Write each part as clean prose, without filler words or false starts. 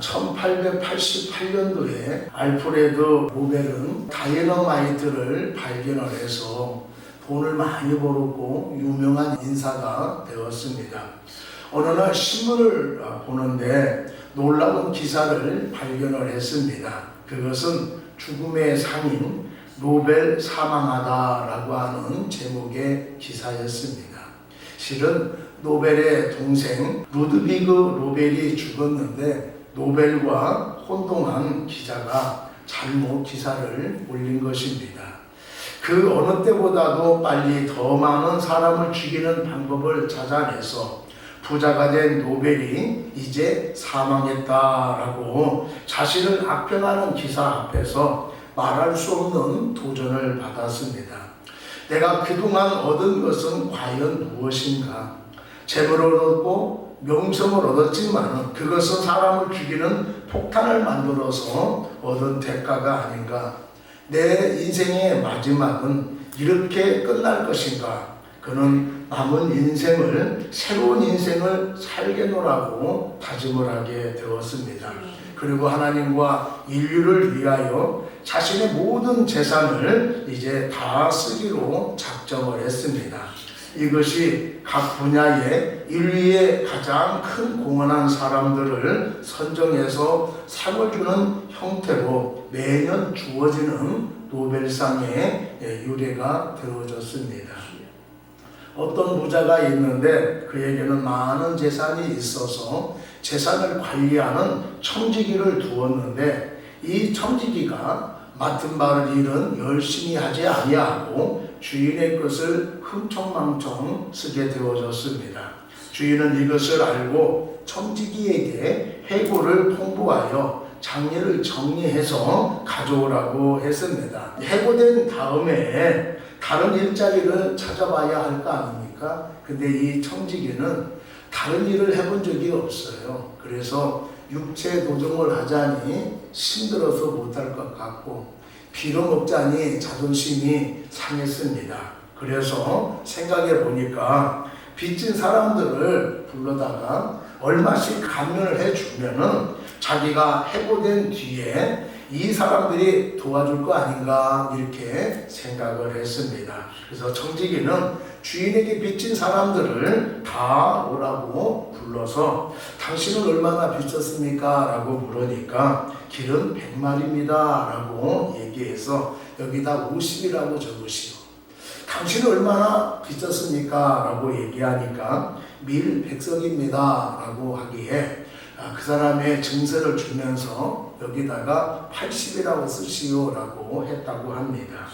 1888년도에 알프레드 노벨은 다이너마이트를 발견을 해서 돈을 많이 벌었고 유명한 인사가 되었습니다. 어느 날 신문을 보는데 놀라운 기사를 발견을 했습니다. 그것은 죽음의 상인 노벨 사망하다라고 하는 제목의 기사였습니다. 실은 노벨의 동생 루드비그 노벨이 죽었는데 노벨과 혼동한 기자가 잘못 기사를 올린 것입니다. 그 어느 때보다도 빨리 더 많은 사람을 죽이는 방법을 찾아내서 부자가 된 노벨이 이제 사망했다라고 자신을 악평하는 기사 앞에서 말할 수 없는 도전을 받았습니다. 내가 그동안 얻은 것은 과연 무엇인가? 재물을 얻고 명성을 얻었지만 그것은 사람을 죽이는 폭탄을 만들어서 얻은 대가가 아닌가? 내 인생의 마지막은 이렇게 끝날 것인가? 그는 남은 인생을 새로운 인생을 살겠노라고 다짐을 하게 되었습니다. 그리고 하나님과 인류를 위하여 자신의 모든 재산을 이제 다 쓰기로 작정을 했습니다. 이것이 각 분야에 인류의 가장 큰 공헌한 사람들을 선정해서 상을 주는 형태로 매년 주어지는 노벨상의 유래가 되어졌습니다. 어떤 부자가 있는데 그에게는 많은 재산이 있어서 재산을 관리하는 청지기를 두었는데 이 청지기가 맡은 바를 일은 열심히 하지 아니하고 주인의 것을 흥청망청 쓰게 되어졌습니다. 주인은 이것을 알고 청지기에게 해고를 통보하여 장례를 정리해서 가져오라고 했습니다. 해고된 다음에 다른 일자리를 찾아봐야 할 거 아닙니까? 근데 이 청지기는 다른 일을 해본 적이 없어요. 그래서 육체 노동을 하자니 힘들어서 못할 것 같고 빌어먹자니 자존심이 상했습니다. 그래서 생각해 보니까 빚진 사람들을 불러다가 얼마씩 감면을 해주면은 자기가 해고된 뒤에 이 사람들이 도와줄 거 아닌가 이렇게 생각을 했습니다. 그래서 청지기는 주인에게 빚진 사람들을 다 오라고 불러서 당신은 얼마나 빚졌습니까? 라고 물으니까 길은 100마리입니다 라고 얘기해서 여기다 50이라고 적으시오. 당신은 얼마나 빚졌습니까? 라고 얘기하니까 밀 100석입니다 라고 하기에 그 사람의 증서를 주면서 여기다가 80이라고 쓰시오 라고 했다고 합니다.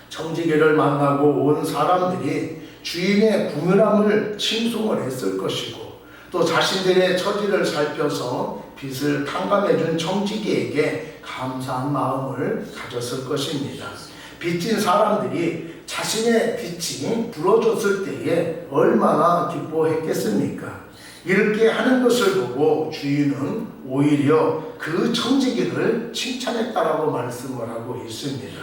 청지기를 만나고 온 사람들이 주인의 궁핍함을 칭송을 했을 것이고 또 자신들의 처지를 살펴서 빚을 탕감해 준 청지기에게 감사한 마음을 가졌을 것입니다. 빚진 사람들이 자신의 빚이 불어졌을 때에 얼마나 기뻐했겠습니까? 이렇게 하는 것을 보고 주인은 오히려 그 청지기를 칭찬했다라고 말씀을 하고 있습니다.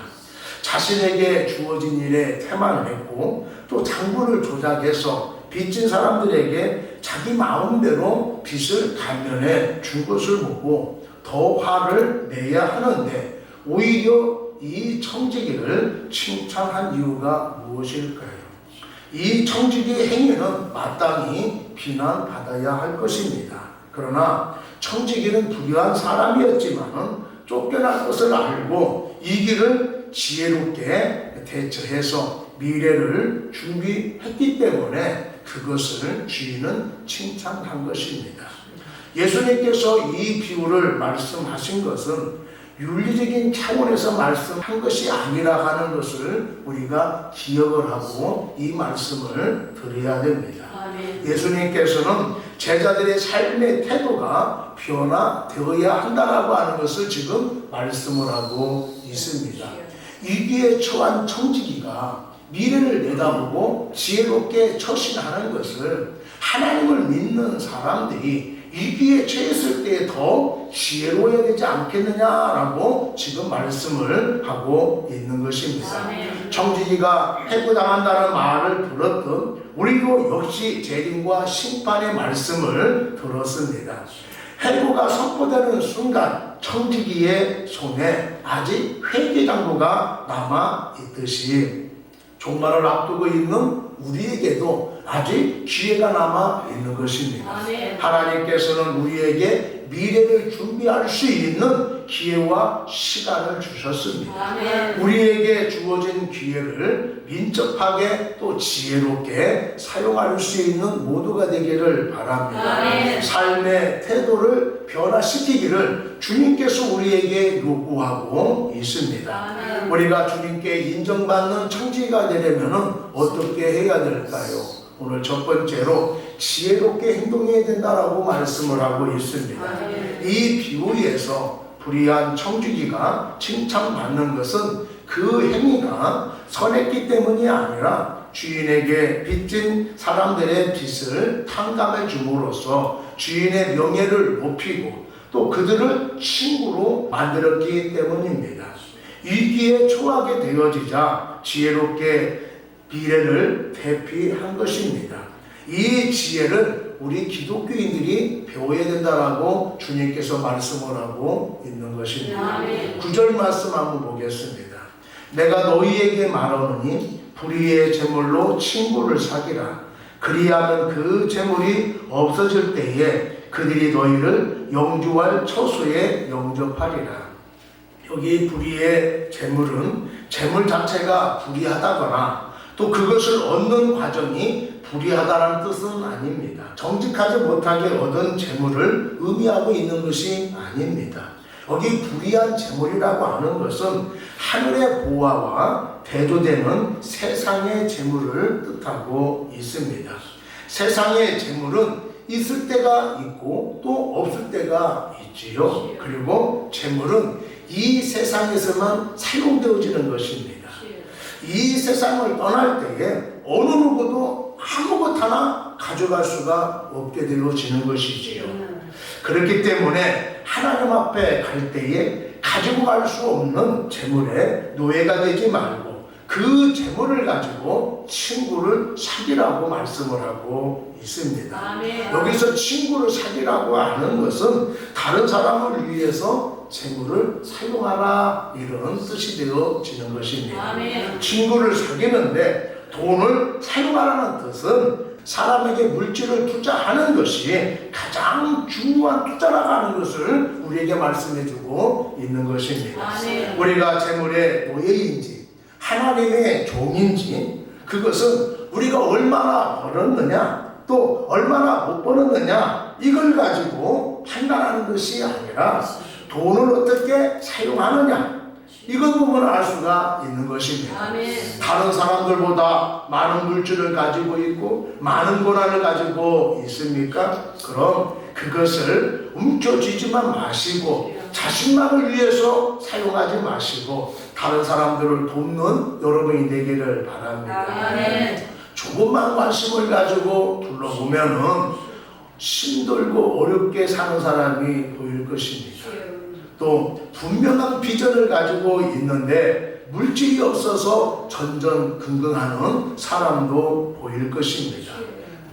자신에게 주어진 일에 태만을 했고 또 장부를 조작해서 빚진 사람들에게 자기 마음대로 빚을 감면해 준 것을 보고 더 화를 내야 하는데 오히려 이 청지기를 칭찬한 이유가 무엇일까요? 이 청지기의 행위는 마땅히 비난받아야 할 것입니다. 그러나 청지기는 불의한 사람이었지만 쫓겨날 것을 알고 이 길을 지혜롭게 대처해서 미래를 준비했기 때문에 그것을 주인은 칭찬한 것입니다. 예수님께서 이 비유를 말씀하신 것은 윤리적인 차원에서 말씀한 것이 아니라 하는 것을 우리가 기억을 하고 이 말씀을 드려야 됩니다. 예수님께서는 제자들의 삶의 태도가 변화되어야 한다라고 하는 것을 지금 말씀을 하고 있습니다. 위기에 처한 청지기가 미래를 내다보고 지혜롭게 처신하는 것을 하나님을 믿는 사람들이 위기에 처했을 때 더 지혜로워야 되지 않겠느냐라고 지금 말씀을 하고 있는 것입니다. 청지기가 해고당한다는 말을 들었던 우리도 역시 재림과 심판의 말씀을 들었습니다. 해고가 선포되는 순간 청지기의 손에 아직 회개장구가 남아 있듯이 종말을 앞두고 있는 우리에게도 아직 기회가 남아 있는 것입니다. 하나님께서는 우리에게 미래를 준비할 수 있는 기회와 시간을 주셨습니다. 우리에게 주어진 기회를 민첩하게 또 지혜롭게 사용할 수 있는 모두가 되기를 바랍니다. 삶의 태도를 변화시키기를 주님께서 우리에게 요구하고 있습니다. 우리가 주님께 인정받는 청지기가 되려면 어떻게 해야 될까요? 오늘 첫 번째로 지혜롭게 행동해야 된다라고 말씀을 하고 있습니다. 이 비유에서 불의한 청지기가 칭찬받는 것은 그 행위가 선했기 때문이 아니라 주인에게 빚진 사람들의 빚을 탕감해 줌으로써 주인의 명예를 높이고 또 그들을 친구로 만들었기 때문입니다. 위기에 처하게 되어지자 지혜롭게 미래를 대피한 것입니다. 이 지혜를 우리 기독교인들이 배워야 된다라고 주님께서 말씀을 하고 있는 것입니다. 9절 말씀 한번 보겠습니다. 내가 너희에게 말하노니 불의의 재물로 친구를 사귀라. 그리하면 그 재물이 없어질 때에 그들이 너희를 영주할 처소에 영접하리라. 여기 불의의 재물은 재물 자체가 불의하다거나 또 그것을 얻는 과정이 불의하다는 뜻은 아닙니다. 정직하지 못하게 얻은 재물을 의미하고 있는 것이 아닙니다. 여기 불의한 재물이라고 하는 것은 하늘의 보화와 대조되는 세상의 재물을 뜻하고 있습니다. 세상의 재물은 있을 때가 있고 또 없을 때가 있지요. 그리고 재물은 이 세상에서만 사용되어지는 것입니다. 이 세상을 떠날 때에 어느 누구도 아무것 하나 가져갈 수가 없게 되어지는 것이지요. 그렇기 때문에 하나님 앞에 갈 때에 가지고 갈 수 없는 재물에 노예가 되지 말고 그 재물을 가지고 친구를 사귀라고 말씀을 하고 있습니다. 여기서 친구를 사귀라고 하는 것은 다른 사람을 위해서 재물을 사용하라 이런 뜻이 되어지는 것입니다. 친구를 사귀는데 돈을 사용하라는 뜻은 사람에게 물질을 투자하는 것이 가장 중요한 투자라고 하는 것을 우리에게 말씀해주고 있는 것입니다. 우리가 재물의 노예인지 하나님의 종인지 그것은 우리가 얼마나 벌었느냐 또 얼마나 못 벌었느냐 이걸 가지고 판단하는 것이 아니라 돈을 어떻게 사용하느냐 이것 보면 알 수가 있는 것입니다. 다른 사람들보다 많은 물질을 가지고 있고 많은 권한을 가지고 있습니까? 그럼 그것을 움켜쥐지만 마시고 자신만을 위해서 사용하지 마시고 다른 사람들을 돕는 여러분이 되기를 바랍니다. 조금만 관심을 가지고 둘러보면은 힘들고 어렵게 사는 사람이 보일 것입니다. 또 분명한 비전을 가지고 있는데 물질이 없어서 전전긍긍하는 사람도 보일 것입니다.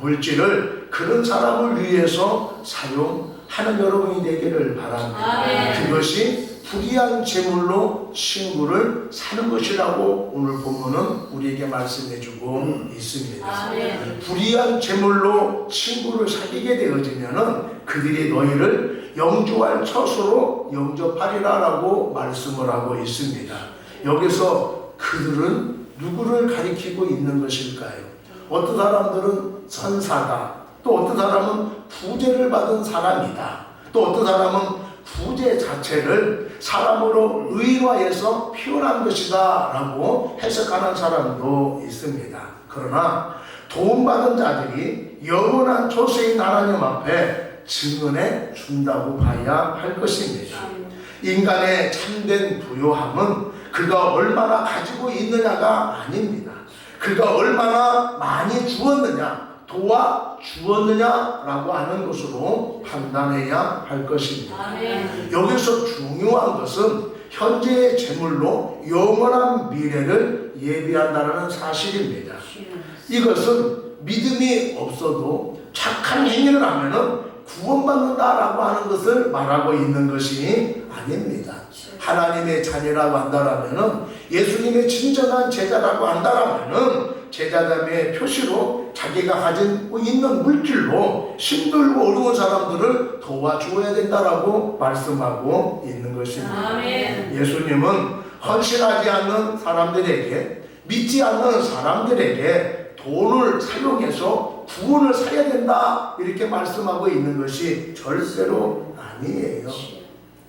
물질을 그런 사람을 위해서 사용하는 여러분이 되기를 바랍니다. 그것이 불의한 재물로 친구를 사는 것이라고 오늘 본문은 우리에게 말씀해주고 있습니다. 불의한 재물로 친구를 사귀게 되어지면은 그들이 너희를 영주할 처소로 영접하리라라고 말씀을 하고 있습니다. 여기서 그들은 누구를 가리키고 있는 것일까요? 어떤 사람들은 선사다. 또 어떤 사람은 부재를 받은 사람이다. 또 어떤 사람은 부재 자체를 사람으로 의인화해서 표현한 것이다 라고 해석하는 사람도 있습니다. 그러나 도움받은 자들이 영원한 조세인 하나님 앞에 증언해 준다고 봐야 할 것입니다. 인간의 참된 부요함은 그가 얼마나 가지고 있느냐가 아닙니다. 그가 얼마나 많이 주었느냐 도와주었느냐라고 하는 것으로 판단해야 할 것입니다. 여기서 중요한 것은 현재의 재물로 영원한 미래를 예비한다는 사실입니다. 이것은 믿음이 없어도 착한 행위를 하면은 구원받는다라고 하는 것을 말하고 있는 것이 아닙니다. 하나님의 자녀라고 한다라면은, 예수님의 진정한 제자라고 한다라면은, 제자됨의 표시로 자기가 가지고 있는 물질로 힘들고 어려운 사람들을 도와줘야 된다라고 말씀하고 있는 것입니다. 아멘. 예수님은 헌신하지 않는 사람들에게, 믿지 않는 사람들에게 돈을 사용해서 구원을 사야 된다 이렇게 말씀하고 있는 것이 절대로 아니에요.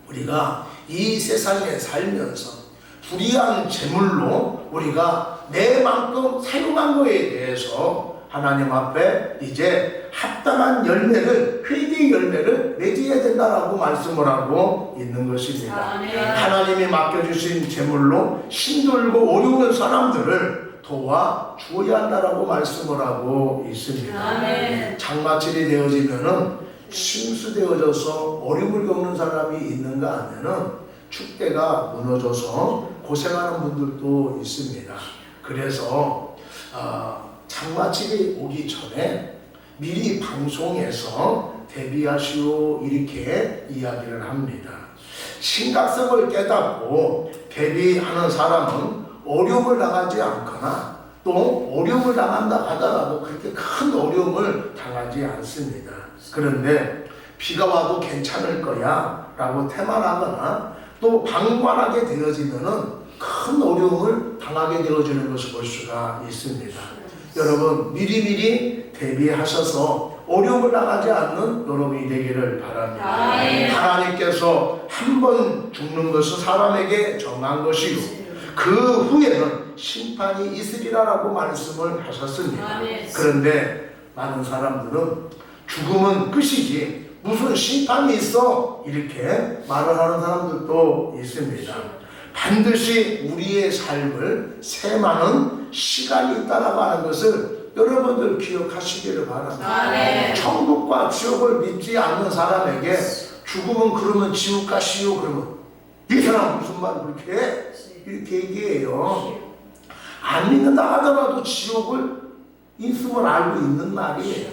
우리가 이 세상에 살면서 불의한 재물로 우리가 내 만큼 사용한 것에 대해서 하나님 앞에 이제 합당한 열매를, 회개의 열매를 맺어야 된다라고 말씀을 하고 있는 것입니다. 아멘. 하나님이 맡겨주신 재물로 힘들고 어려운 사람들을 도와주어야 한다라고 말씀을 하고 있습니다. 아멘. 장마철이 되어지면은 심수되어져서 어려움을 겪는 사람이 있는가 하면은 축대가 무너져서 고생하는 분들도 있습니다. 그래서 장마철이 오기 전에 미리 방송에서 대비하시오 이렇게 이야기를 합니다. 심각성을 깨닫고 대비하는 사람은 어려움을 당하지 않거나 또 어려움을 당한다 하더라도 그렇게 큰 어려움을 당하지 않습니다. 그런데 비가 와도 괜찮을 거야 라고 태만하거나 또 방관하게 되어지면은 큰 어려움을 당하게 되어지는 것을 볼 수가 있습니다. 여러분 미리미리 대비하셔서 어려움을 당하지 않는 여러분이 되기를 바랍니다. 하나님께서 한 번 죽는 것은 사람에게 정한 것이요 그 후에는 심판이 있으리라라고 말씀을 하셨습니다. 그런데 많은 사람들은 죽음은 끝이지 무슨 심판이 있어 이렇게 말을 하는 사람들도 있습니다. 반드시 우리의 삶을 셈하는 시간이 있다라고 하는 것을 여러분들 기억하시기를 바랍니다. 천국과 지옥을 믿지 않는 사람에게 죽음은 그러면 지옥 가시오 그러면 이 사람 무슨 말 그렇게 해? 이렇게 얘기해요. 안 믿는다 하더라도 지옥을 있음을 알고 있는 말이에요.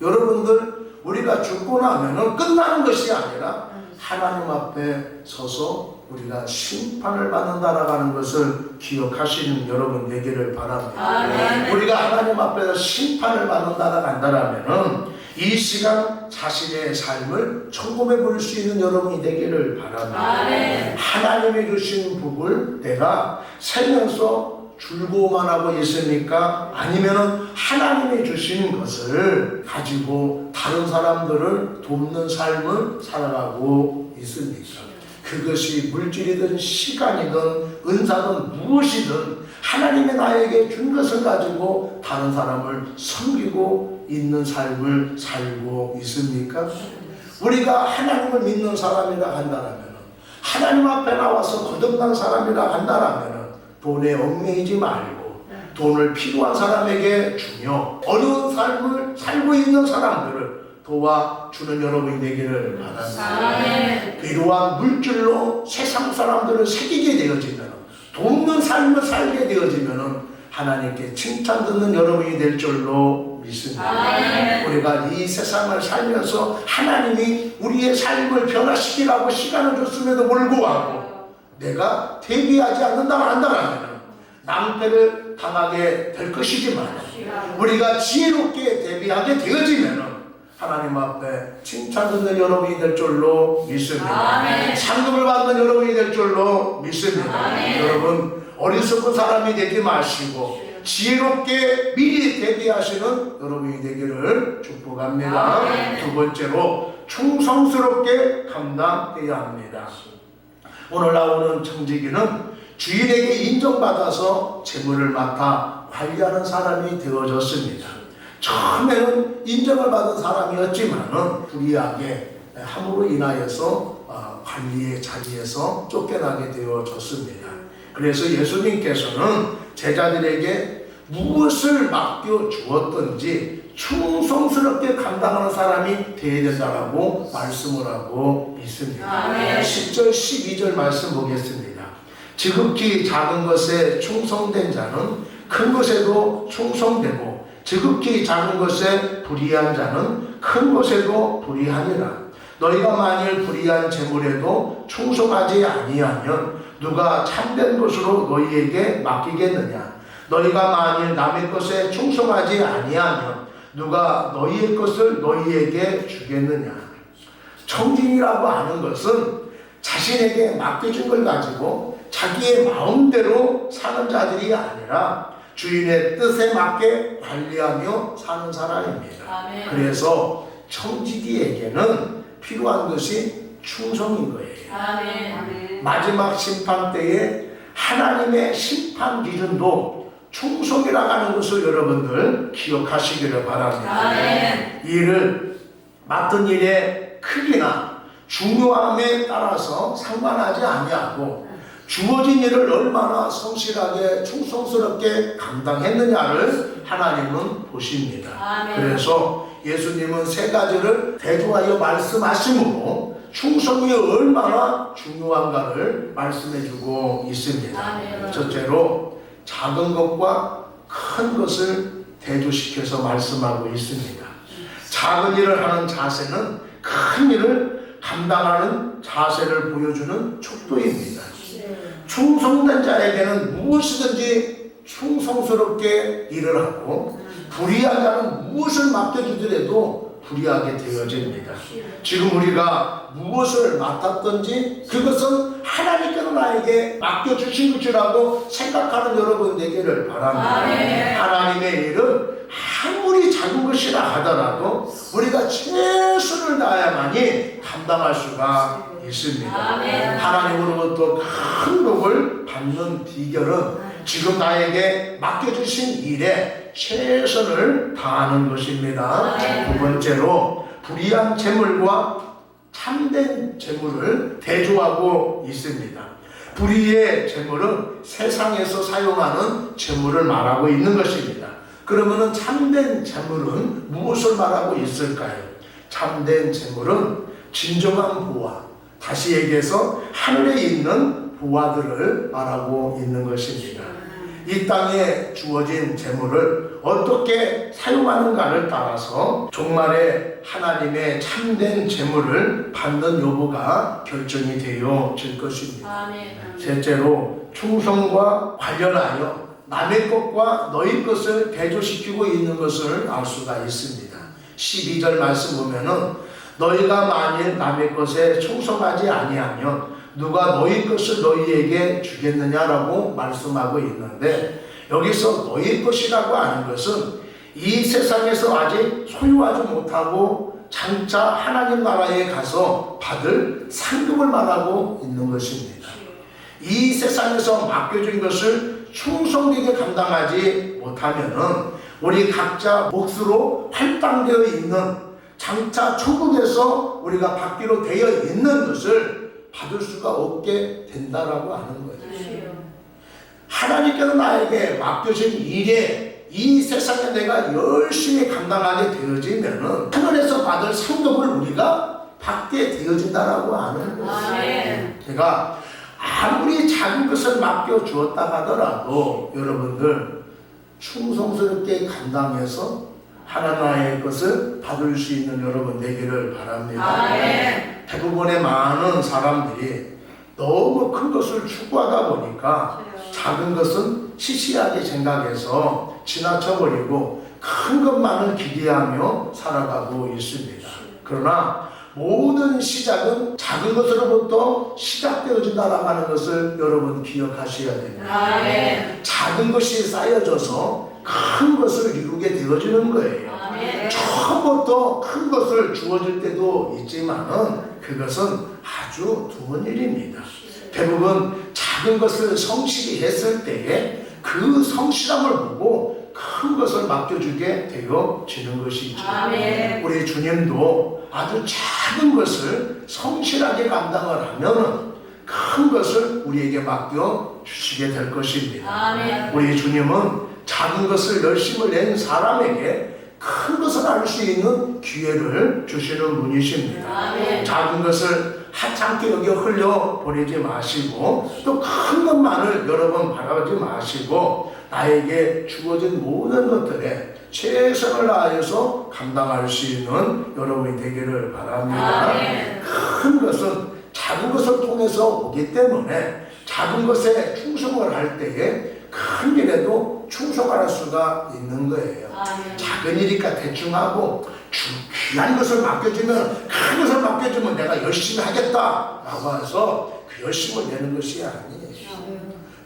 여러분들 우리가 죽고 나면은 끝나는 것이 아니라 하나님 앞에 서서 우리가 심판을 받는다라고 하는 것을 기억하시는 여러분 되기를 바랍니다. 우리가 하나님 앞에서 심판을 받는다라고 한다면은 이 시간 자신의 삶을 점검해 볼 수 있는 여러분이 되기를 바랍니다. 하나님이 주신 복을 내가 살면서 줄고만 하고 있습니까? 아니면은 하나님이 주신 것을 가지고 다른 사람들을 돕는 삶을 살아가고 있습니까? 그것이 물질이든 시간이든 은사든 무엇이든 하나님이 나에게 준 것을 가지고 다른 사람을 섬기고 있는 삶을 살고 있습니까? 우리가 하나님을 믿는 사람이라 한다면 하나님 앞에 나와서 거듭난 사람이라 한다면 돈에 얽매이지 말고 돈을 필요한 사람에게 주며 어려운 삶을 살고 있는 사람들을 도와주는 여러분이 되기를 바랍니다. 이러한 물질로 세상 사람들을 새기게 되어지면 돕는 삶을 살게 되어지면 하나님께 칭찬 듣는 여러분이 될 줄로 믿습니다. 우리가 이 세상을 살면서 하나님이 우리의 삶을 변화시키라고 시간을 줬음에도 불구하고 내가 대비하지 않는다고 한다면 낭패를 당하게 될 것이지만 우리가 지혜롭게 대비하게 되어지면 하나님 앞에 칭찬 듣는 여러분이 될 줄로 믿습니다. 상급을 받는 여러분이 될 줄로 믿습니다. 여러분 어리석은 사람이 되지 마시고 지혜롭게 미리 대비하시는 여러분이 되기를 축복합니다. 두 번째로 충성스럽게 감당해야 합니다. 오늘 나오는 청지기는 주인에게 인정받아서 재물을 맡아 관리하는 사람이 되어졌습니다. 처음에는 인정을 받은 사람이었지만은 불의하게 함으로 인하여서 관리의 자리에서 쫓겨나게 되어졌습니다. 그래서 예수님께서는 제자들에게 무엇을 맡겨 주었든지 충성스럽게 감당하는 사람이 되어야 된다고 말씀을 하고 있습니다. 10절 12절 말씀 보겠습니다. 지극히 작은 것에 충성된 자는 큰 것에도 충성되고 지극히 작은 것에 불의한 자는 큰 것에도 불의하니라. 너희가 만일 불의한 재물에도 충성하지 아니하면 누가 참된 것으로 너희에게 맡기겠느냐. 너희가 만일 남의 것에 충성하지 아니하면 누가 너희의 것을 너희에게 주겠느냐. 청진이라고 하는 것은 자신에게 맡겨진 걸 가지고 자기의 마음대로 사는 자들이 아니라 주인의 뜻에 맞게 관리하며 사는 사람입니다. 아멘. 그래서 청지기에게는 필요한 것이 충성인 거예요. 아멘. 마지막 심판 때에 하나님의 심판 기준도 충성이라고 하는 것을 여러분들 기억하시기를 바랍니다. 아멘. 일을 맡은 일의 크기나 중요함에 따라서 상관하지 아니하고 주어진 일을 얼마나 성실하게 충성스럽게 감당했느냐를 하나님은 보십니다. 아멘. 그래서 예수님은 세 가지를 대조하여 말씀하심으로 충성이 얼마나 중요한가를 말씀해주고 있습니다. 아멘. 첫째로 작은 것과 큰 것을 대조시켜서 말씀하고 있습니다. 작은 일을 하는 자세는 큰 일을 감당하는 자세를 보여주는 촉도입니다. 충성된 자에게는 무엇이든지 충성스럽게 일을 하고 불의한 자는 무엇을 맡겨주더라도 불의하게 되어집니다. 지금 우리가 무엇을 맡았든지 그것은 하나님께서 나에게 맡겨주신 것이라고 생각하는 여러분 되기를 바랍니다. 아멘. 하나님의 일은 아무리 작은 것이라 하더라도 우리가 최선을 다해야만이 감당할 수가 있습니다. 아멘. 하나님으로부터 큰 복을 받는 비결은 지금 나에게 맡겨주신 일에 최선을 다하는 것입니다. 아멘. 두 번째로 불의한 재물과 참된 재물을 대조하고 있습니다. 불의의 재물은 세상에서 사용하는 재물을 말하고 있는 것입니다. 그러면은 참된 재물은 무엇을 말하고 있을까요? 참된 재물은 진정한 보화, 다시 얘기해서 하늘에 있는 보화들을 말하고 있는 것입니다. 이 땅에 주어진 재물을 어떻게 사용하는가를 따라서 종말에 하나님의 참된 재물을 받는 여부가 결정이 되어질 것입니다. 아멘. 셋째로 충성과 관련하여 남의 것과 너희 것을 대조시키고 있는 것을 알 수가 있습니다. 12절 말씀 보면은 너희가 만일 남의 것에 충성하지 아니하면 누가 너희 것을 너희에게 주겠느냐라고 말씀하고 있는데, 여기서 너희 것이라고 하는 것은 이 세상에서 아직 소유하지 못하고 장차 하나님 나라에 가서 받을 상급을 말하고 있는 것입니다. 이 세상에서 맡겨진 것을 충성되게 감당하지 못하면은 우리 각자 몫으로 할당되어 있는 장차 천국에서 우리가 받기로 되어 있는 것을 받을 수가 없게 된다라고 하는 거예요. 하나님께서 나에게 맡겨진 일에 이 세상에 내가 열심히 감당하게 되어지면은 하늘에서 받을 상급을 우리가 받게 되어진다라고 하는 거예요. 제가 아무리 작은 것을 맡겨 주었다 하더라도 여러분들 충성스럽게 감당해서 하나님의 것을 받을 수 있는 여러분 되기를 바랍니다. 아멘. 대부분의 많은 사람들이 너무 큰 것을 추구하다 보니까 작은 것은 시시하게 생각해서 지나쳐버리고 큰 것만을 기대하며 살아가고 있습니다. 그러나 모든 시작은 작은 것으로부터 시작되어진다라고 하는 것을 여러분 기억하셔야 됩니다. 아멘. 작은 것이 쌓여져서 큰 것을 이루게 되어지는 거예요. 아멘. 처음부터 큰 것을 주어질 때도 있지만은 그것은 아주 드문 일입니다. 대부분 작은 것을 성실히 했을 때에 그 성실함을 보고 큰 것을 맡겨주게 되어지는 것이죠. 아멘. 우리 주님도 아주 작은 것을 성실하게 감당을 하면은 큰 것을 우리에게 맡겨주시게 될 것입니다. 아멘. 우리 주님은 작은 것을 열심을 낸 사람에게 큰 것을 알 수 있는 기회를 주시는 분이십니다. 아멘. 작은 것을 하찮게 여겨 흘려보내지 마시고 또 큰 것만을 여러 번 바라보지 마시고 나에게 주어진 모든 것들에 최선을 다해서 감당할 수 있는 여러분이 되기를 바랍니다. 큰 것은 작은 것을 통해서 오기 때문에 작은 것에 충성을 할 때에 큰 일에도 충성할 수가 있는 거예요. 작은 일이니까 대충 하고 귀한 것을 맡겨주면 큰 것을 맡겨주면 내가 열심히 하겠다라고 해서 그 열심을 내는 것이 아니에요.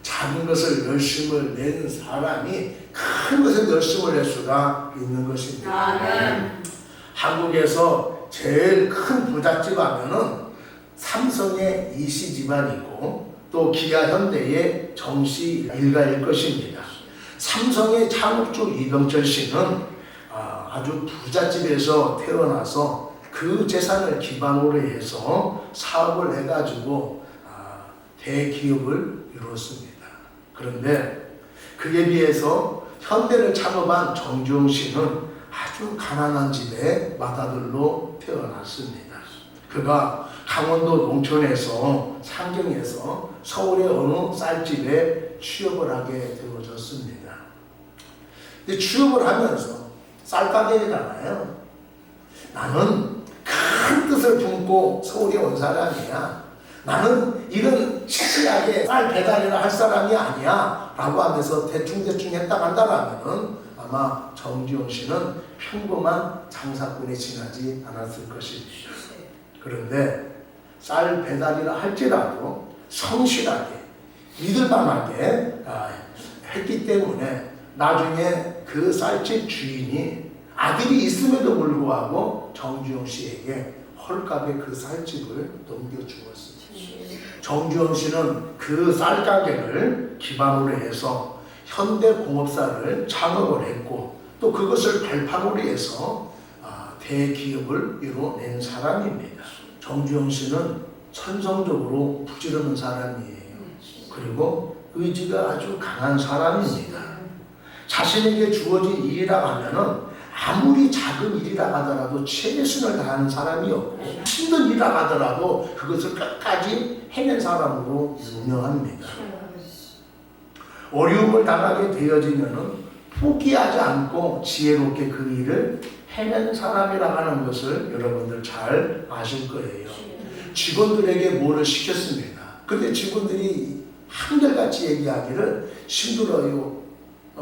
작은 것을 열심을 내는 사람이 큰 것에 열심을 낼 수가 있는 것입니다. 한국에서 제일 큰 부잣집 하면은 삼성의 이씨 집안이고 또 기아 현대의 정씨 일가일 것입니다. 삼성의 창업주 이병철 씨는 아주 부잣집에서 태어나서 그 재산을 기반으로 해서 사업을 해가지고 대기업을 이루었습니다. 그런데 그에 비해서 현대를 창업한 정주영 씨는 아주 가난한 집의 맏아들로 태어났습니다. 그가 강원도 농촌에서 상경에서 서울의 어느 쌀집에 취업을 하게 되어졌습니다. 근데 취업을 하면서 쌀가게잖아요. 나는 큰 뜻을 품고 서울에 온 사람이야. 나는 이런 시시하게 쌀 배달이나 할 사람이 아니야 라고 하면서 대충대충 했다 간다라면 아마 정지용 씨는 평범한 장사꾼에 지나지 않았을 것입니다. 그런데 쌀 배달이라 할지라도 성실하게 믿을만하게 했기 때문에 나중에 그 쌀집 주인이 아들이 있음에도 불구하고 정주영 씨에게 헐값에 그 쌀집을 넘겨주었습니다. 정주영 씨는 그 쌀가게를 기반으로 해서 현대공업사를 창업을 했고 또 그것을 발판으로 해서 대기업을 이뤄낸 사람입니다. 정주영 씨는 천성적으로 부지런한 사람이에요. 그리고 의지가 아주 강한 사람입니다. 자신에게 주어진 일이라 하면은 아무리 작은 일이라 하더라도 최선을 다하는 사람이었고 힘든 일이라 하더라도 그것을 끝까지 해낸 사람으로 유명합니다. 어려움을 당하게 되어지면은 포기하지 않고 지혜롭게 그 일을 해낸 사람이라 하는 것을 여러분들 잘 아실 거예요. 직원들에게 뭐를 시켰습니다. 근데 직원들이 한결같이 얘기하기를 힘들어요.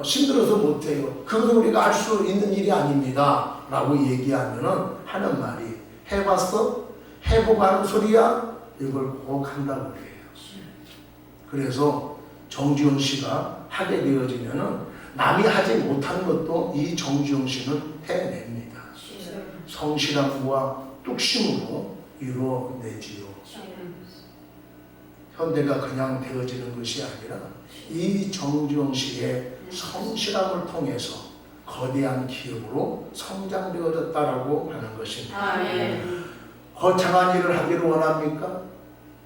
힘들어서 못해요. 그것은 우리가 알 수 있는 일이 아닙니다. 라고 얘기하면은 하는 말이 해봤어? 해보고 하는 소리야? 이걸 꼭 한다고 그래요. 그래서 정지용 씨가 하게 되어지면은 남이 하지 못한 것도 이 정지용 씨는 해냅니다. 성실함과 뚝심으로 이루어내지요. 현대가 그냥 되어지는 것이 아니라 이 정지용 씨의 성실함을 통해서 거대한 기업으로 성장되어졌다라고 하는 것입니다. 거창한 일을 하기를 원합니까?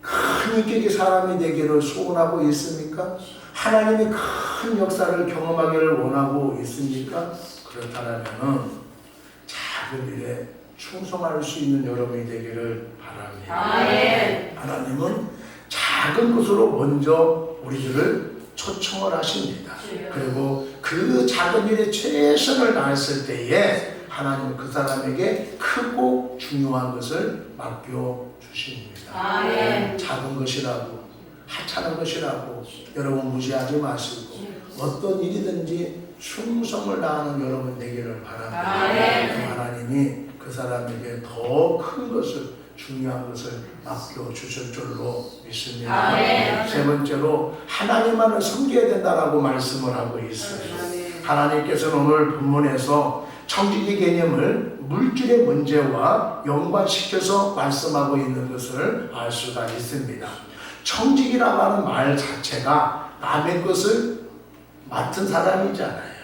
큰 인격의 사람이 되기를 소원하고 있습니까? 하나님의 큰 역사를 경험하기를 원하고 있습니까? 그렇다면 작은 일에 충성할 수 있는 여러분이 되기를 바랍니다. 하나님은 작은 것으로 먼저 우리들을 초청을 하십니다. 그리고 그 작은 일에 최선을 다했을 때에 하나님은 그 사람에게 크고 중요한 것을 맡겨주십니다. 작은 것이라고 하찮은 것이라고 여러분 무시하지 마시고 어떤 일이든지 충성을 다하는 여러분 되기를 바랍니다. 하나님이 그 사람에게 더 큰 것을 중요한 것을 맡겨주실 줄로 믿습니다. 세 번째로 하나님만을 섬겨야 된다라고 말씀을 하고 있어요. 하나님께서는 오늘 본문에서 청지기 개념을 물질의 문제와 연관시켜서 말씀하고 있는 것을 알 수가 있습니다. 청지기라고 하는 말 자체가 남의 것을 맡은 사람이잖아요.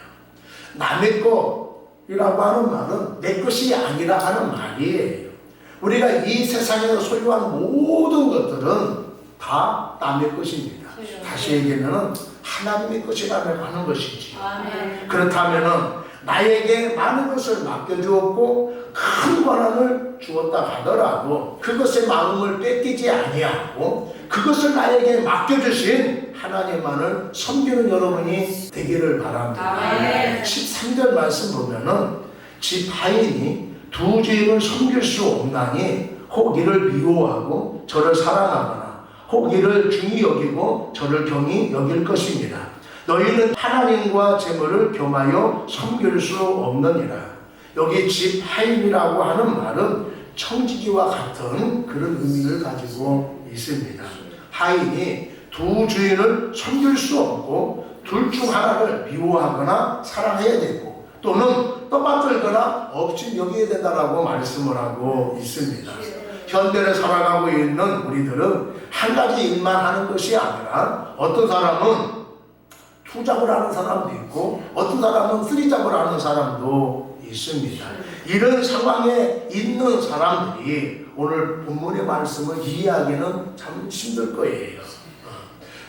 남의 것이라고 하는 말은 내 것이 아니라 하는 말이에요. 우리가 이 세상에서 소유한 모든 것들은 다 남의 것입니다. 다시 얘기하면 하나님의 것이라고 하는 것이지. 그렇다면 나에게 많은 것을 맡겨주었고 큰 권한을 주었다 하더라도 그것의 마음을 뺏기지 아니하고 그것을 나에게 맡겨주신 하나님만을 섬기는 여러분이 되기를 바랍니다. 아멘. 13절 말씀 보면은 집 하인이 두 주인을 섬길 수 없나니 혹 이를 미워하고 저를 사랑하거나 혹 이를 중히 여기고 저를 경히 여길 것입니다. 너희는 하나님과 재물을 겸하여 섬길 수 없느니라. 여기 집 하인이라고 하는 말은 청지기와 같은 그런 의미를 가지고 있습니다. 하인이 두 주인을 섬길 수 없고 둘 중 하나를 미워하거나 사랑해야 되고 또는 떠받들거나 없이 여겨야 된다라고 말씀을 하고 있습니다. 현대를 살아가고 있는 우리들은 한 가지 일만 하는 것이 아니라 어떤 사람은 투잡을 하는 사람도 있고 어떤 사람은 쓰리잡을 하는 사람도 있습니다. 이런 상황에 있는 사람들이 오늘 본문의 말씀을 이해하기는 참 힘들 거예요.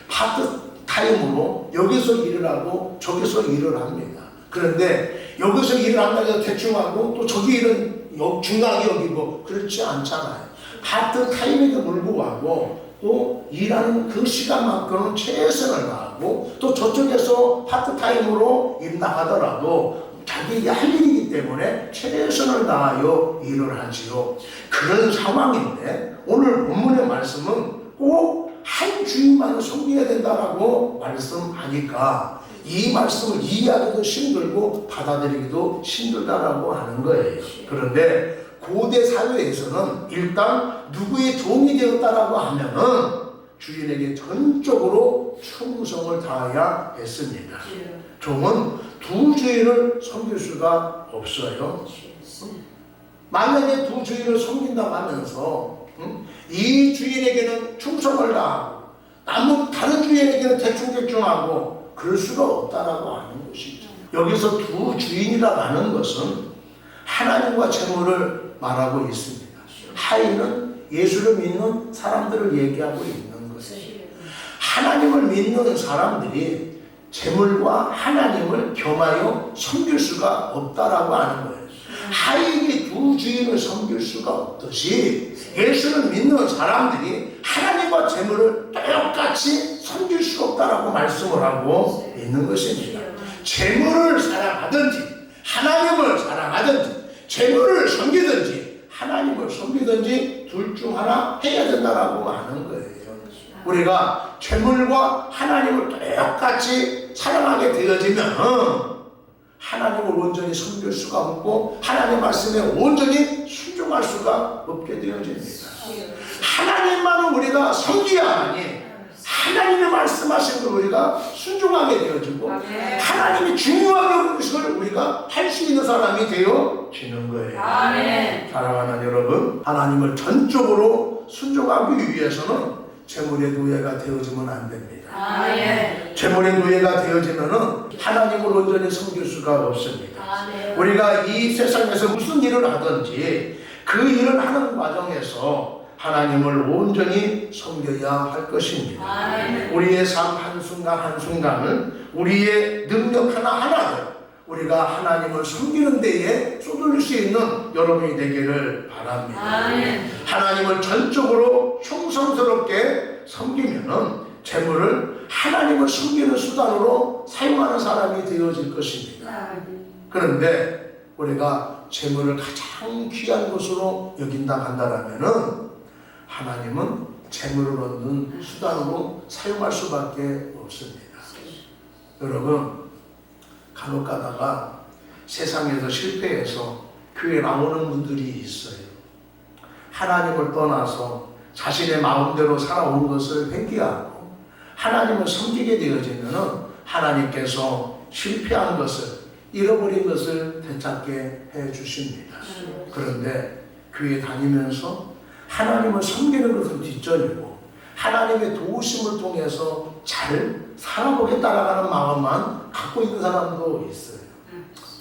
파트타임으로 여기서 일을 하고 저기서 일을 합니다. 그런데 여기서 일을 한다고 해서 대충 하고 또 저기 일은 중간에 여기고 그렇지 않잖아요. 파트타임에도 불구하고 또 일하는 그 시간만큼은 최선을 다하고 또 저쪽에서 파트타임으로 일다 하더라도 자기에게 할 일이기 때문에 최선을 다하여 일을 하지요. 그런 상황인데 오늘 본문의 말씀은 꼭 한 주인만을 섬겨야 된다라고 말씀하니까 이 말씀을 이해하기도 힘들고 받아들이기도 힘들다라고 하는 거예요. 그런데 고대 사회에서는 일단 누구의 종이 되었다라고 하면은 주인에게 전적으로 충성을 다해야 했습니다. 종은 두 주인을 섬길 수가 없어요. 만약에 두 주인을 섬긴다고 하면서 이 주인에게는 충성을 다하고 다른 주인에게는 대충대충하고 그럴 수가 없다라고 하는 것이죠. 여기서 두 주인이라고 하는 것은 하나님과 재물을 말하고 있습니다. 하인은 예수를 믿는 사람들을 얘기하고 있는 것이죠. 하나님을 믿는 사람들이 재물과 하나님을 겸하여 섬길 수가 없다라고 하는 거예요. 하인이 두 주인을 섬길 수가 없듯이 예수를 믿는 사람들이 하나님과 재물을 똑같이 섬길 수가 없다라고 말씀을 하고 있는 것입니다. 재물을 사랑하든지 하나님을 사랑하든지 재물을 섬기든지 하나님을 섬기든지 둘 중 하나 해야 된다라고 하는 거예요. 우리가 재물과 하나님을 똑같이 사랑하게 되어지면 하나님을 온전히 섬길 수가 없고 하나님 말씀에 온전히 순종할 수가 없게 되어집니다. 하나님만은 우리가 섬겨야하니 하나님의 말씀하신 걸 우리가 순종하게 되어지고 하나님이 중요하게 여기는 것을 우리가 할 수 있는 사람이 되어지는 거예요. 아멘. 사랑하는 여러분, 하나님을 전적으로 순종하기 위해서는 재물의 노예가 되어지면 안 됩니다. 아멘. 재물의 노예가 되어지면은 하나님을 온전히 섬길 수가 없습니다. 아멘. 우리가 이 세상에서 무슨 일을 하든지 그 일을 하는 과정에서 하나님을 온전히 섬겨야 할 것입니다. 아멘. 우리의 삶 한순간 한순간을 우리의 능력 하나하나를 우리가 하나님을 섬기는 데에 쏟을 수 있는 여러분이 되기를 바랍니다. 아멘. 하나님을 전적으로 충성스럽게 섬기면은 재물을 하나님을 섬기는 수단으로 사용하는 사람이 되어질 것입니다. 그런데 우리가 재물을 가장 귀한 것으로 여긴다 한다면은 하나님은 재물을 얻는 수단으로 사용할 수밖에 없습니다. 여러분, 간혹 가다가 세상에서 실패해서 교회 나오는 분들이 있어요. 하나님을 떠나서 자신의 마음대로 살아온 것을 회개하고 하나님을 섬기게 되어지면 하나님께서 실패한 것을, 잃어버린 것을 되찾게 해주십니다. 그런데 교회 다니면서 하나님을 섬기는 것을 뒷전이고 하나님의 도우심을 통해서 잘 살아보겠다라는 마음만 갖고 있는 사람도 있어요.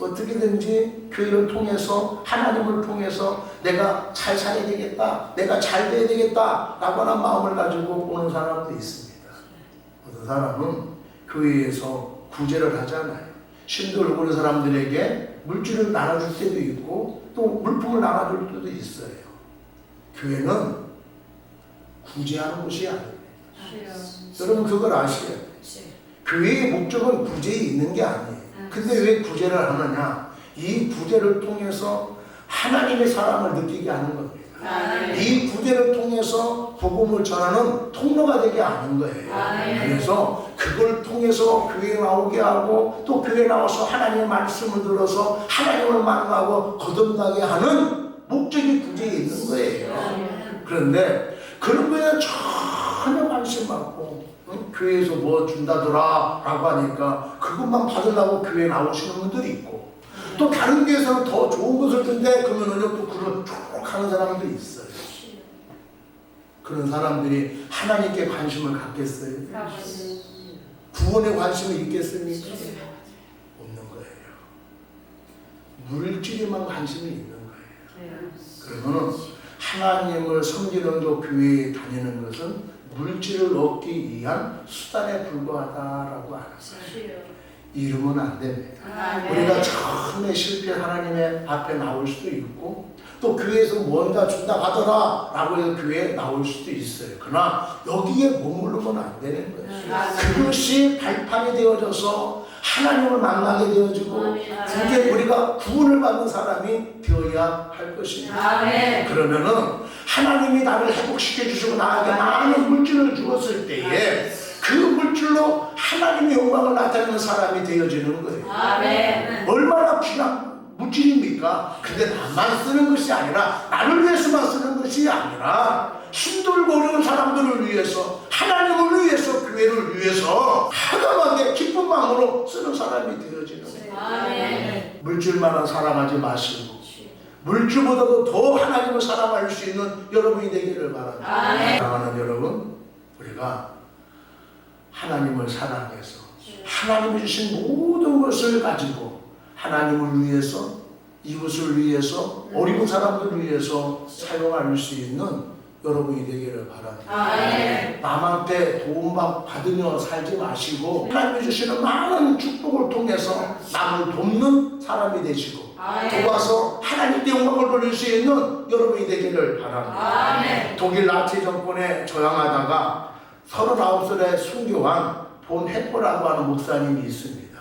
어떻게든지 교회를 통해서 하나님을 통해서 내가 잘 살아야 되겠다, 내가 잘 돼야 되겠다 라고 하는 마음을 가지고 오는 사람도 있습니다. 어떤 사람은 교회에서 구제를 하잖아요. 힘들고 그런 사람들에게 물질을 나눠줄 때도 있고 또 물품을 나눠줄 때도 있어요. 교회는 구제하는 곳이 아닙니다. 여러분 그걸 아시죠? 교회의 목적은 구제에 있는 게 아니에요. 근데 왜 구제를 하느냐? 이 구제를 통해서 하나님의 사랑을 느끼게 하는 겁니다. 이 구제를 통해서 복음을 전하는 통로가 되게 하는 거예요. 그래서 그걸 통해서 교회에 나오게 하고 또 교회에 나와서 하나님의 말씀을 들어서 하나님을 만나고 거듭나게 하는 목적이 구제에 있는 거예요. 그런데 그런 거에 전혀 관심 없고 교회에서 뭐 준다더라 라고 하니까 그것만 받으려고 교회에 나오시는 분들이 있고 또 다른 교회에서는 더 좋은 것을 준대 그러면은요 또 그걸 쭉 하는 사람도 있어요. 그런 사람들이 하나님께 관심을 갖겠어요? 구원에 관심을 있겠습니까? 없는 거예요. 물질에만 관심이 있는 거예요. 그러면 하나님을 섬기는 그 교회에 다니는 것은 물질을 얻기 위한 수단에 불과하다라고 알았어요. 이러면 안 됩니다. 우리가 처음에 실패 하나님의 앞에 나올 수도 있고 또 교회에서 뭔가 준다 하더라 라고 해서 교회에 나올 수도 있어요. 그러나 여기에 머무르면 안 되는 거예요. 그것이 발판이 되어져서 하나님을 만나게 되어지고 그게 우리가 구원을 받는 사람이 되어야 할 것입니다. 그러면은 하나님이 나를 회복시켜 주시고 나에게 많은 물질을 주었을 때에 그 물질로 하나님의 영광을 나타내는 사람이 되어지는 거예요. 얼마나 귀한 물질입니까? 근데 나만 쓰는 것이 아니라 나를 위해서만 쓰는 것이 아니라 힘들고 어려운 사람들을 위해서 하나님을 위해서 교회를 위해서 하나님께 기쁜 마음으로 쓰는 사람이 되어지는 거예요. 물질만은 사랑하지 마시고 물질보다도 더 하나님을 사랑할 수 있는 여러분이 되기를 바랍니다. 사랑하는 여러분, 우리가 하나님을 사랑해서 하나님이 주신 모든 것을 가지고 하나님을 위해서 이웃을 위해서 어려운 사람들을 위해서 사용할 수 있는 여러분이 되기를 바랍니다. 남한테 도움 받으며 살지 마시고 하나님이 주시는 많은 축복을 통해서 남을 돕는 사람이 되시고 도와서 하나님께 영광을 돌릴 수 있는 여러분이 되기를 바랍니다. 독일 나치 정권에 저항하다가 39살의 순교한 본 헤퍼라고 하는 목사님이 있습니다.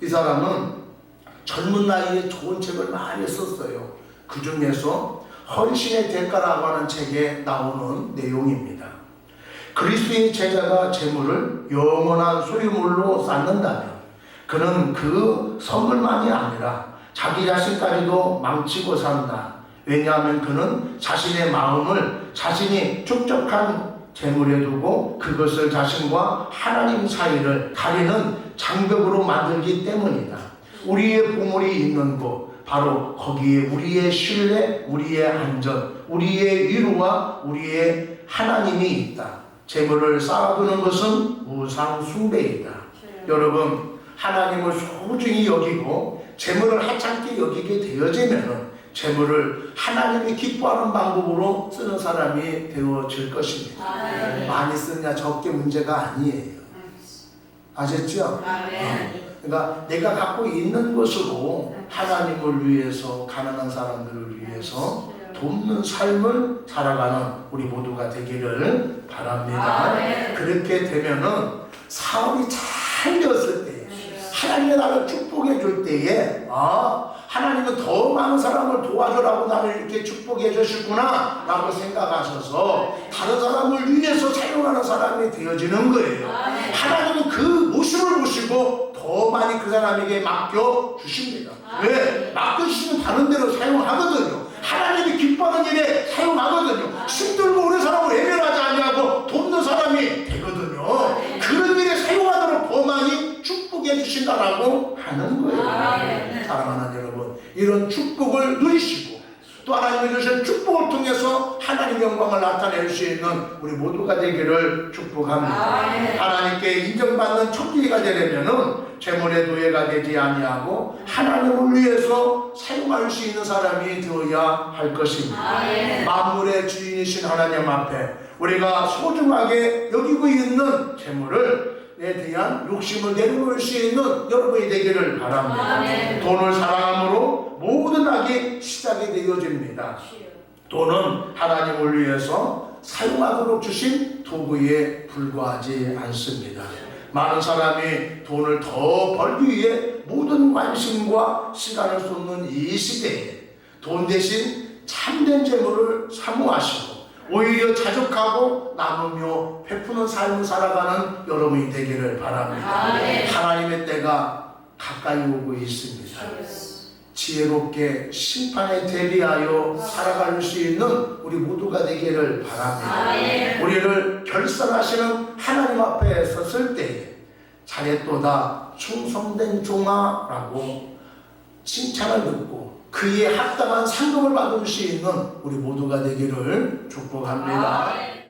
이 사람은 젊은 나이에 좋은 책을 많이 썼어요. 그 중에서 헌신의 대가라고 하는 책에 나오는 내용입니다. 그리스도의 제자가 재물을 영원한 소유물로 쌓는다면 그는 그 선물만이 아니라 자기 자신까지도 망치고 산다. 왜냐하면 그는 자신의 마음을 자신이 축적한 재물에 두고 그것을 자신과 하나님 사이를 가리는 장벽으로 만들기 때문이다. 우리의 보물이 있는 곳 바로 거기에 우리의 신뢰, 우리의 안전, 우리의 위로와 우리의 하나님이 있다. 재물을 쌓아두는 것은 우상 숭배이다. 여러분 하나님을 소중히 여기고 재물을 하찮게 여기게 되어지면 재물을 하나님이 기뻐하는 방법으로 쓰는 사람이 되어질 것입니다. 많이 쓰냐 적게 문제가 아니에요. 아셨죠? 그러니까 내가 갖고 있는 것으로 하나님을 위해서 가난한 사람들을 위해서 돕는 삶을 살아가는 우리 모두가 되기를 바랍니다. 그렇게 되면은 사업이 잘 되었을 때 하나님이 나를 축복해 줄 때에 하나님은 더 많은 사람을 도와주라고 나를 이렇게 축복해 주셨구나 라고 생각하셔서 다른 사람을 위해서 사용하는 사람이 되어지는 거예요. 하나님은 그 모습을 보시고 더 많이 그 사람에게 맡겨 주십니다. 왜? 맡겨 주시면 다른 데로 사용하거든요. 하나님이 기뻐하는 일에 사용하거든요. 힘들고 오는 사람을 외면하지 아니하고 돕는 사람이 되거든요. 그런 일에 사용하도록 더 많이 축복해 주신다라고 하는 거예요. 사랑하는 여러분, 이런 축복을 누리시고 또 하나님이 주신 축복을 통해서 하나님 영광을 나타낼 수 있는 우리 모두가 되기를 축복합니다. 하나님께 인정받는 척기가 되려면은 재물의 노예가 되지 아니하고 하나님을 위해서 사용할 수 있는 사람이 되어야 할 것입니다. 만물의 주인이신 하나님 앞에 우리가 소중하게 여기고 있는 재물에 대한 욕심을 내려놓을 수 있는 여러분이 되기를 바랍니다. 아멘. 돈을 사랑함으로 모든 악이 시작이 되어집니다. 돈은 하나님을 위해서 사용하도록 주신 도구에 불과하지 않습니다. 많은 사람이 돈을 더 벌기 위해 모든 관심과 시간을 쏟는 이 시대에 돈 대신 참된 재물을 사모하시고 오히려 자족하고 나누며 베푸는 삶을 살아가는 여러분이 되기를 바랍니다. 아멘. 하나님의 때가 가까이 오고 있습니다. 지혜롭게 심판에 대비하여 살아갈 수 있는 우리 모두가 되기를 바랍니다. 아멘. 우리를 결산하시는 하나님 앞에 섰을 때에 잘했도다 충성된 종아라고 칭찬을 듣고 그에 합당한 상급을 받을 수 있는 우리 모두가 되기를 축복합니다. 아멘.